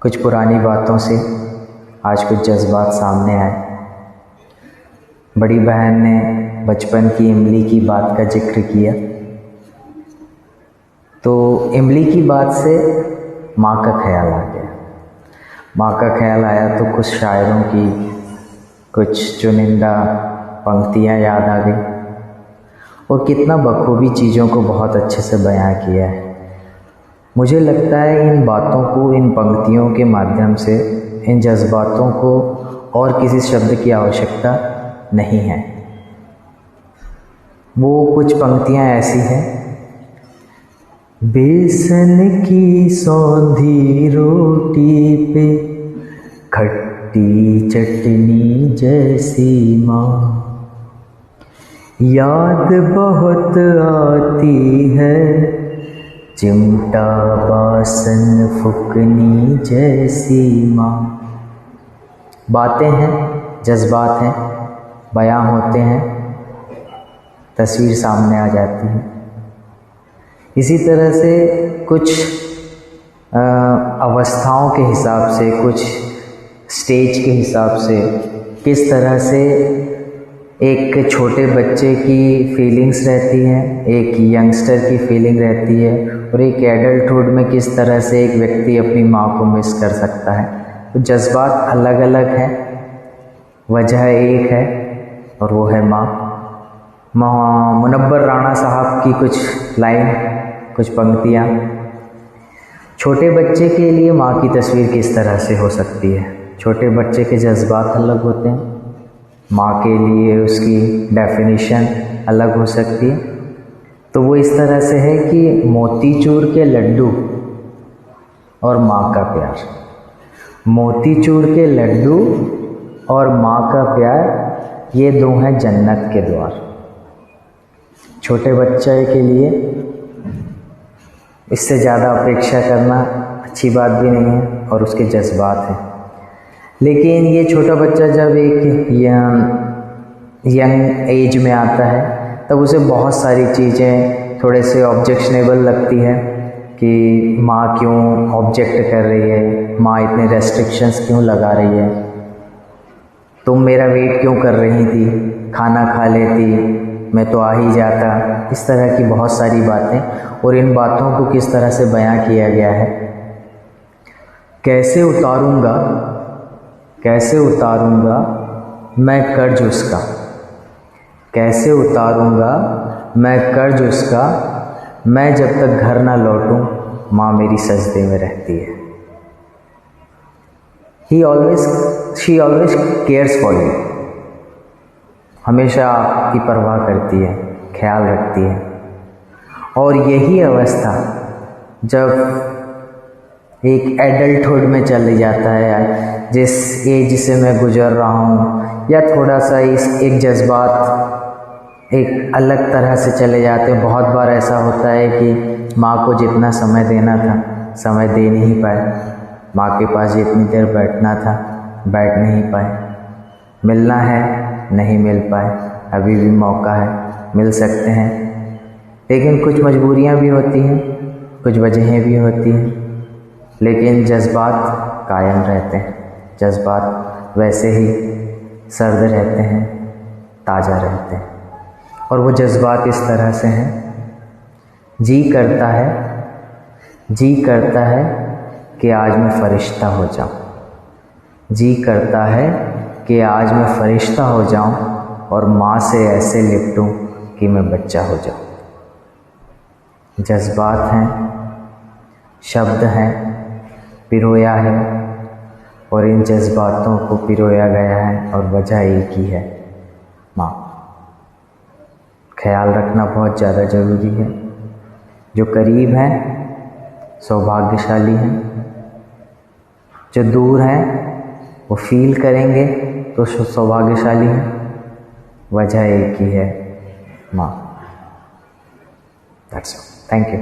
कुछ पुरानी बातों से आज कुछ जज्बात सामने आए। बड़ी बहन ने बचपन की इमली की बात का जिक्र किया, तो इमली की बात से माँ का ख्याल आ गया। माँ का ख्याल आया तो कुछ शायरों की कुछ चुनिंदा पंक्तियाँ याद आ गई और कितना बखूबी चीज़ों को बहुत अच्छे से बयां किया है। मुझे लगता है इन बातों को, इन पंक्तियों के माध्यम से इन जज्बातों को और किसी शब्द की आवश्यकता नहीं है। वो कुछ पंक्तियाँ ऐसी हैं। बेसन की सौंधी रोटी पे खट्टी चटनी जैसी माँ, याद बहुत आती है चिमटा बासन फुकनी जैसी माँ। बातें हैं, जज्बात हैं, बयां होते हैं, तस्वीर सामने आ जाती है। इसी तरह से कुछ अवस्थाओं के हिसाब से, कुछ स्टेज के हिसाब से किस तरह से एक छोटे बच्चे की फीलिंग्स रहती हैं, एक यंगस्टर की फीलिंग रहती है, और एक एडल्टहुड में किस तरह से एक व्यक्ति अपनी माँ को मिस कर सकता है। तो जज्बात अलग अलग हैं, वजह एक है और वो है माँ। मुनव्वर राणा साहब की कुछ लाइन, कुछ पंक्तियाँ। छोटे बच्चे के लिए माँ की तस्वीर किस तरह से हो सकती है। छोटे बच्चे के जज्बात अलग होते हैं, माँ के लिए उसकी डेफिनेशन अलग हो सकती है। तो वो इस तरह से है कि मोतीचूर के लड्डू और माँ का प्यार। मोतीचूर के लड्डू और माँ का प्यार, ये दो हैं जन्नत के द्वार। छोटे बच्चे के लिए इससे ज़्यादा अपेक्षा करना अच्छी बात भी नहीं है और उसके जज्बात हैं। लेकिन ये छोटा बच्चा जब एक यंग एज में आता है तब उसे बहुत सारी चीज़ें थोड़े से ऑब्जेक्शनेबल लगती है कि माँ क्यों ऑब्जेक्ट कर रही है, माँ इतने रेस्ट्रिक्शंस क्यों लगा रही है, तुम मेरा वेट क्यों कर रही थी, खाना खा लेती, मैं तो आ ही जाता। इस तरह की बहुत सारी बातें, और इन बातों को किस तरह से बयां किया गया है। कैसे उतारूंगा मैं कर्ज उसका, कैसे उतारूंगा मैं कर्ज उसका, मैं जब तक घर ना लौटूं माँ मेरी सजदे में रहती है। She always cares for you, हमेशा आपकी परवाह करती है, ख्याल रखती है। और यही अवस्था जब एक एडल्टहुड में चले जाता है, जिस एज से मैं गुजर रहा हूँ, या थोड़ा सा एक जज्बात एक अलग तरह से चले जाते हैं। बहुत बार ऐसा होता है कि माँ को जितना समय देना था समय दे नहीं पाए, माँ के पास जितनी देर बैठना था बैठ नहीं पाए, मिलना है नहीं मिल पाए। अभी भी मौका है, मिल सकते हैं, लेकिन कुछ मजबूरियाँ भी होती हैं, कुछ वजहें भी होती हैं, लेकिन जज्बात कायम रहते हैं। जज्बात वैसे ही सर्द रहते हैं, ताज़ा रहते हैं। और वो जज्बात इस तरह से हैं। जी करता है कि आज मैं फ़रिश्ता हो जाऊं। जी करता है कि आज मैं फ़रिश्ता हो जाऊं और माँ से ऐसे लिपटूं कि मैं बच्चा हो जाऊं। जज्बात हैं, शब्द हैं, पिरोया है, और इन जज्बातों को पिरोया गया है और वजह एक ही है, माँ। ख्याल रखना बहुत ज़्यादा ज़रूरी है। जो करीब हैं सौभाग्यशाली हैं, जो दूर हैं वो फील करेंगे तो सौभाग्यशाली हैं। वजह एक ही है, माँ। That's all. Thank you.